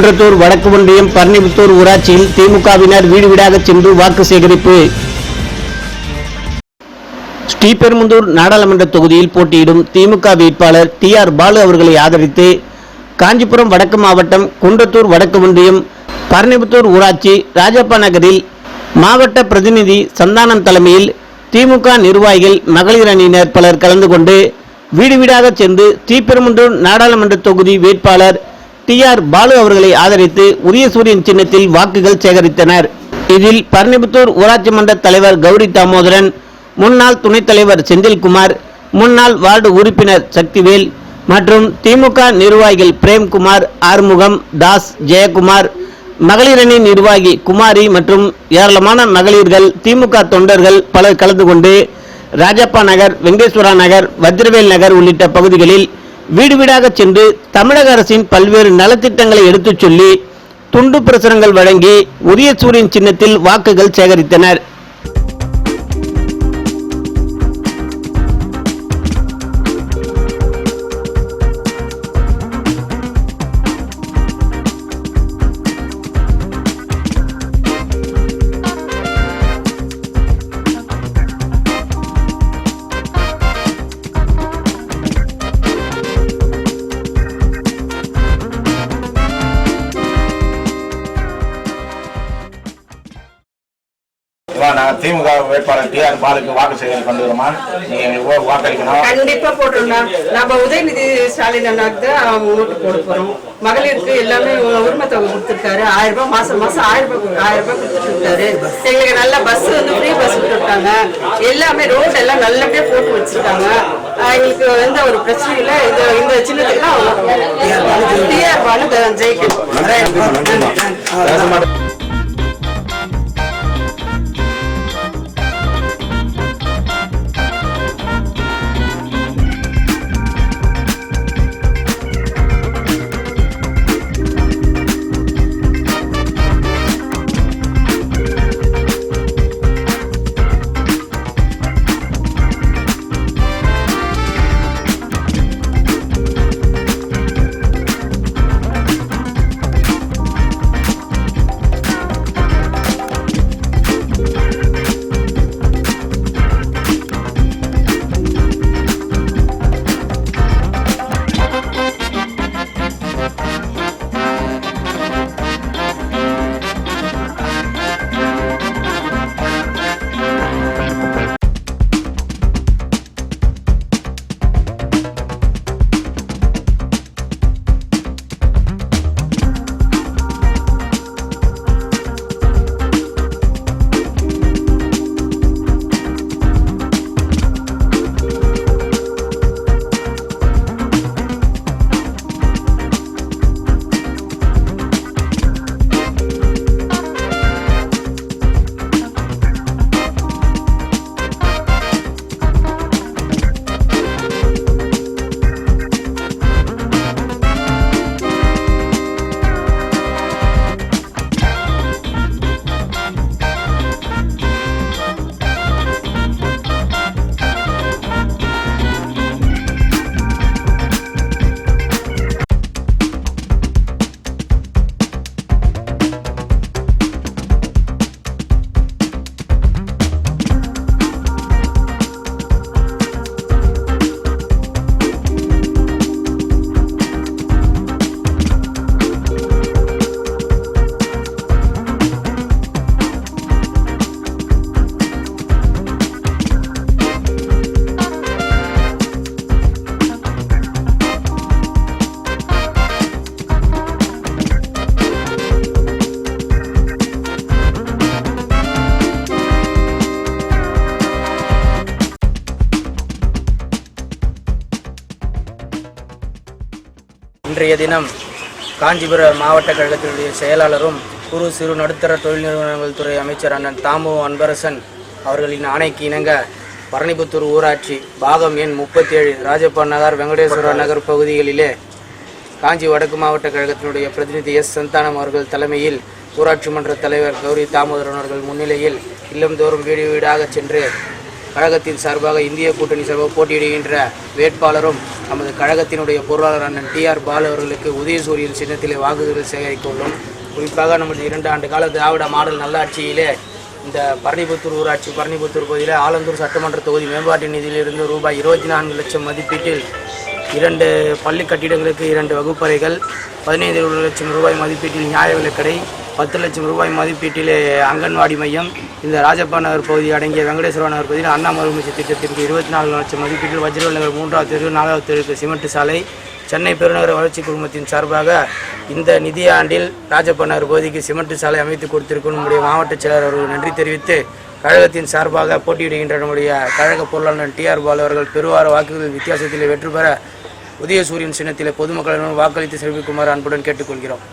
குன்றத்தூர் வடக்கு ஒன்றியம் பரணிபுத்தூர் ஊராட்சியில் திமுகவினர் வீடு வீடாக சென்று வாக்கு சேகரிப்பு. ஸ்ரீபெரும்புதூர் நாடாளுமன்ற தொகுதியில் போட்டியிடும் திமுக வேட்பாளர் டி.ஆர். பாலு அவர்களை ஆதரித்து காஞ்சிபுரம் வடக்கு மாவட்டம் குன்றத்தூர் வடக்கு ஒன்றியம் பரணிபுத்தூர் ஊராட்சி ராஜப்பா நகரில் மாவட்ட பிரதிநிதி சந்தானம் தலைமையில் திமுக நிர்வாகிகள் மகளிர் அணியினர் பலர் கலந்து கொண்டு வீடு வீடாக சென்று ஸ்ரீபெரும்புதூர் நாடாளுமன்ற தொகுதி வேட்பாளர் டி.ஆர். பாலு அவர்களை ஆதரித்து உதயசூரியன் சின்னத்தில் வாக்குகள் சேகரித்தனர். இதில் பரணிபுத்தூர் ஊராட்சி மன்ற தலைவர் கௌரி தாமோதரன், முன்னாள் துணைத் தலைவர் செந்தில்குமார், முன்னாள் வார்டு உறுப்பினர் சக்திவேல் மற்றும் திமுக நிர்வாகிகள் பிரேம்குமார், ஆறுமுகம், தாஸ், ஜெயக்குமார், மகளிர் அணி நிர்வாகி குமாரி மற்றும் ஏராளமான மகளிர்கள், திமுக தொண்டர்கள் பலர் கலந்து கொண்டு ராஜப்பா நகர், வெங்கடேஸ்வரா நகர், வஜ்ரவேல் நகர் உள்ளிட்ட பகுதிகளில் வீடு வீடாக சென்று தமிழக அரசின் பல்வேறு நலத்திட்டங்களை எடுத்துச் சொல்லி துண்டு பிரசுரங்கள் வழங்கி உதயசூரியன் சின்னத்தில் வாக்குகள் சேகரித்தனர். திமுக வேட்பாளர் டி.ஆர். பாலுக்கு வாக்கு சேகரிப்பு பண்ணுறோமா? நீங்க எங்களுக்கு வாக்களிக்கணும். கண்டிப்பா போட்டுருந்தோம். நம்ம உதயநிதி ஸ்டாலின் அண்ணாக்கு தான் ஓட்டு போட போறோம். மகளிருக்கு எல்லாமே உரிமை தொகை கொடுத்துருக்காரு. 1000 ரூபாய் மாசம் 1000 ரூபாய் கொடுத்துட்டு இருக்காரு. எங்களுக்கு நல்ல பஸ் ஃப்ரீ பஸ் விட்டுருக்காங்க. எல்லாமே ரோட் எல்லாம் நல்லபடியா போட்டு வச்சிருக்காங்க. எங்களுக்கு எந்த ஒரு பிரச்சனையும் இல்லை. இந்த சின்னத்துக்கு தான் டி.ஆர். பாலு ஜெயிக்கணும். இன்றைய தினம் காஞ்சிபுரம் மாவட்ட கழகத்தினுடைய செயலாளரும் குறு சிறு நடுத்தர தொழில் நிறுவனங்கள் துறை அமைச்சர் அண்ணன் தாமு அன்பரசன் அவர்களின் ஆணைக்கு இணங்க பரணிபுத்தூர் ஊராட்சி பாகம் எண் 37 ராஜப்பா நகர், வெங்கடேஸ்வரா நகர் பகுதிகளிலே காஞ்சி வடக்கு மாவட்ட கழகத்தினுடைய பிரதிநிதி எஸ். சந்தானம் அவர்கள் தலைமையில் ஊராட்சி மன்ற தலைவர் கௌரி தாமோதரன் அவர்கள் முன்னிலையில் இல்லந்தோறும் வீடு வீடாக சென்று கழகத்தின் சார்பாக இந்திய கூட்டணி சார்பாக போட்டியிடுகின்ற வேட்பாளரும் நமது கழகத்தினுடைய பொருளாளர் அண்ணன் டிஆர் பாலு அவர்களுக்கு உதயசூரியன் சின்னத்திலே வாக்குகள் சேகரிக்க உள்ளோம். குறிப்பாக நமது 2 ஆண்டு கால திராவிட மாடல் நல்லாட்சியிலே இந்த பரணிபுத்தூர் ஊராட்சி பரணிபுத்தூர் பகுதியில் ஆலந்தூர் சட்டமன்ற தொகுதி மேம்பாட்டு நிதியிலிருந்து ரூபாய் 24 லட்சம் மதிப்பீட்டில் 2 பள்ளி கட்டிடங்களுக்கு 2 வகுப்பறைகள், 15 லட்சம் ரூபாய் மதிப்பீட்டில் நியாய விலைக்கடை, 10 லட்சம் ரூபாய் மதிப்பீட்டிலே அங்கன்வாடி மையம், இந்த ராஜப்பா நகர் பகுதி அடங்கிய வெங்கடேஸ்வர நகர் பகுதியில் அண்ணா மறுமலர்ச்சி திட்டத்திற்கு 24 லட்சம் மதிப்பீட்டில் வஜ்ரவல் நகர் 3வது தெரு 4வது தெருக்கு சிமெண்ட் சாலை, சென்னை பெருநகர வளர்ச்சி குழுமத்தின் சார்பாக இந்த நிதியாண்டில் ராஜப்பா நகர் பகுதிக்கு சிமெண்ட் சாலை அமைத்து கொடுத்திருக்கும் நம்முடைய மாவட்ட செயலர் அவர்கள் நன்றி தெரிவித்து, கழகத்தின் சார்பாக போட்டியிடுகின்ற நம்முடைய கழக பொருளாளர் டிஆர் பாலு அவர்கள் பெருவார வாக்குகள் வித்தியாசத்தில் வெற்றி பெற உதயசூரியன் சின்னத்திலே பொதுமக்களிடம் வாக்களித்து சிறப்பிக்குமாறு அன்புடன் கேட்டுக்கொள்கிறோம்.